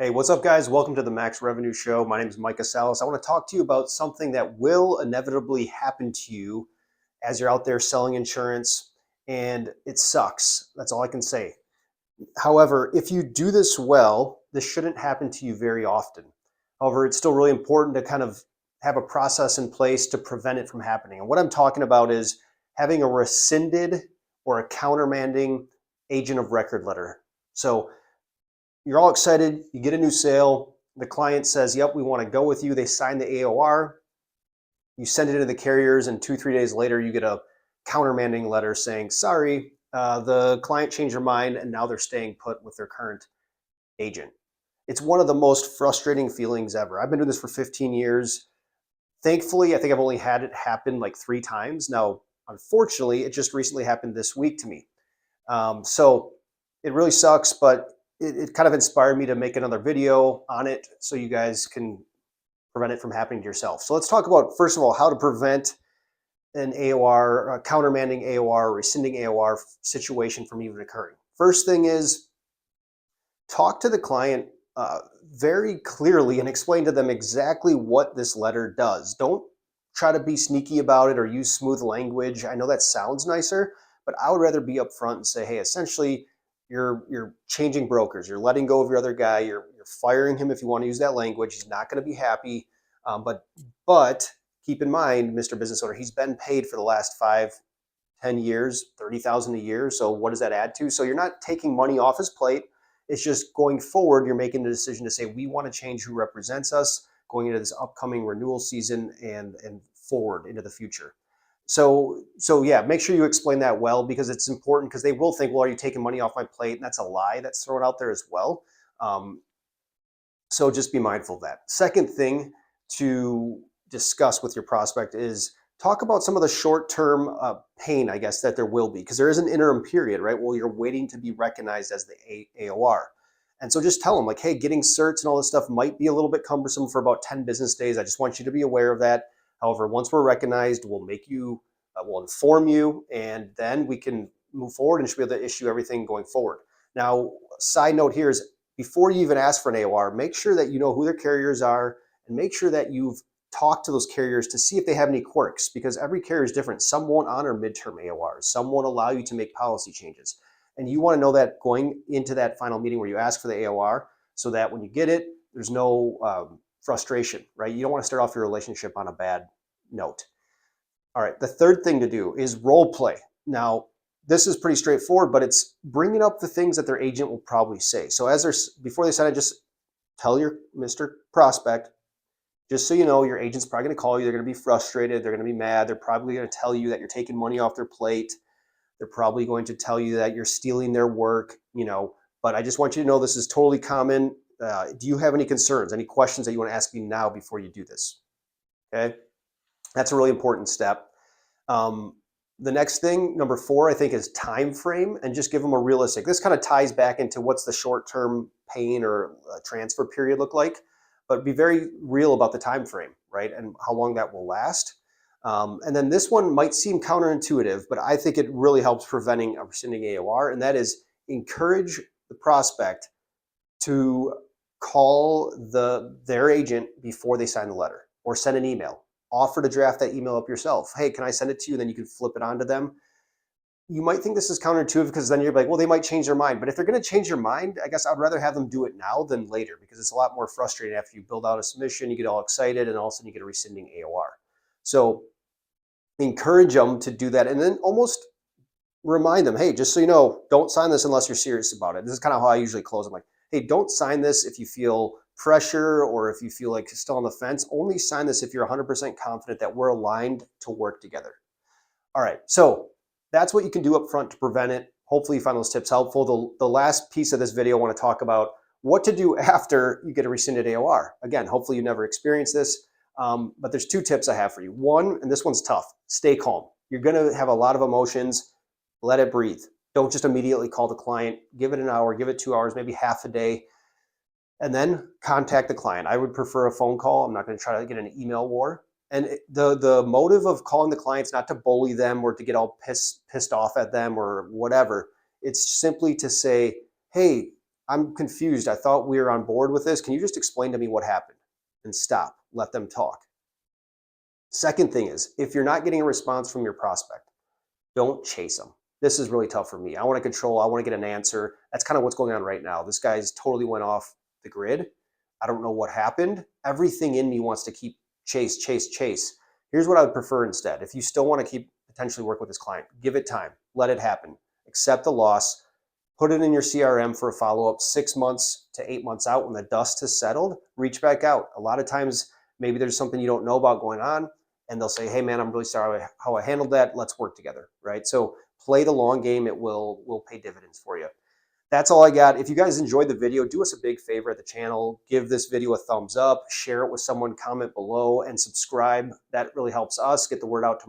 Hey, what's up, guys? Welcome to the Max Revenue Show. My name is Micah. I want to talk to you about something that will inevitably happen to you as you're out there selling insurance, and it sucks. That's all I can say. However, if you do this well, this shouldn't happen to you very often. However, it's still really important to kind of have a process in place to prevent it from happening. And what I'm talking about is having a rescinded or a countermanding agent of record letter. So you're all excited, you get a new sale, the client says, yep, we want to go with you. They sign the AOR, you send it into the carriers, and 2-3 days later, you get a countermanding letter saying, sorry, the client changed their mind and now they're staying put with their current agent. It's one of the most frustrating feelings ever. I've been doing this for 15 years. Thankfully, I think I've only had it happen like 3 times. Now, unfortunately, it just recently happened this week to me. So it really sucks, but it kind of inspired me to make another video on it so you guys can prevent it from happening to yourself. So let's talk about, first of all, how to prevent an AOR, a countermanding AOR, rescinding AOR situation from even occurring. First thing is talk to the client very clearly and explain to them exactly what this letter does. Don't try to be sneaky about it or use smooth language. I know that sounds nicer, but I would rather be upfront and say, hey, essentially, you're changing brokers. You're letting go of your other guy. You're firing him if you want to use that language. He's not going to be happy. But keep in mind, Mr. Business Owner, he's been paid for the last 5-10 years, $30,000 a year. So what does that add to? So you're not taking money off his plate. It's just going forward, you're making the decision to say, we want to change who represents us going into this upcoming renewal season and forward into the future. So yeah, make sure you explain that well, because it's important, because they will think, well, are you taking money off my plate? And that's a lie that's thrown out there as well. So just be mindful of that. Second thing to discuss with your prospect is talk about some of the short-term pain, I guess, that there will be, because there is an interim period, right? Well, you're waiting to be recognized as the AOR. And so just tell them, like, hey, getting certs and all this stuff might be a little bit cumbersome for about 10 business days. I just want you to be aware of that. However, once we're recognized, we'll inform you, and then we can move forward and should be able to issue everything going forward. Now, side note here is, before you even ask for an AOR, make sure that you know who their carriers are, and make sure that you've talked to those carriers to see if they have any quirks, because every carrier is different. Some won't honor midterm AORs. Some won't allow you to make policy changes. And you want to know that going into that final meeting where you ask for the AOR, so that when you get it, there's no frustration, right? You don't want to start off your relationship on a bad note. All right, the third thing to do is role play. Now, this is pretty straightforward, but it's bringing up the things that their agent will probably say. So before they sign it, just tell your Mr. Prospect, just so you know, your agent's probably going to call you. They're going to be frustrated. They're going to be mad. They're probably going to tell you that you're taking money off their plate. They're probably going to tell you that you're stealing their work, but I just want you to know this is totally common. Do you have any concerns, any questions that you want to ask me now before you do this? Okay, that's a really important step. The next thing, number 4, I think, is time frame, and just give them a realistic. This kind of ties back into what's the short-term pain or transfer period look like, but be very real about the time frame, right, and how long that will last. And then this one might seem counterintuitive, but I think it really helps preventing a rescinding AOR, and that is encourage the prospect to call their agent before they sign the letter, or send an email. Offer to draft that email up yourself. Hey, can I send it to you? Then you can flip it on to them. You might think this is counterintuitive, because then you're like, well, they might change their mind. But if they're going to change their mind, I guess I'd rather have them do it now than later, because it's a lot more frustrating after you build out a submission, you get all excited, and all of a sudden you get a rescinding AOR. So encourage them to do that, and then almost remind them, hey, just so you know, don't sign this unless you're serious about it. This is kind of how I usually close. I'm like, hey, don't sign this if you feel pressure or if you feel like you're still on the fence. Only sign this if you're 100% confident that we're aligned to work together. All right, so that's what you can do up front to prevent it. Hopefully you find those tips helpful. The last piece of this video, I want to talk about what to do after you get a rescinded AOR. Again, hopefully you never experienced this, but there's 2 tips I have for you. One, and this one's tough, stay calm. You're going to have a lot of emotions. Let it breathe. Don't just immediately call the client. Give it an hour, give it 2 hours, maybe half a day, and then contact the client. I would prefer a phone call. I'm not going to try to get an email war. And the motive of calling the clients, not to bully them or to get all pissed off at them or whatever. It's simply to say, hey, I'm confused. I thought we were on board with this. Can you just explain to me what happened? And stop. Let them talk. Second thing is, if you're not getting a response from your prospect, don't chase them. This is really tough for me. I want to control. I want to get an answer. That's kind of what's going on right now. This guy's totally went off the grid. I don't know what happened. Everything in me wants to keep chase. Here's what I would prefer instead. If you still want to keep potentially work with this client, give it time. Let it happen. Accept the loss. Put it in your CRM for a follow-up 6 months to 8 months out when the dust has settled. Reach back out. A lot of times, maybe there's something you don't know about going on, and they'll say, hey man, I'm really sorry how I handled that. Let's work together, right? So play the long game. It will pay dividends for you. That's all I got. If you guys enjoyed the video, do us a big favor at the channel. Give this video a thumbs up, share it with someone, comment below, and subscribe. That really helps us get the word out to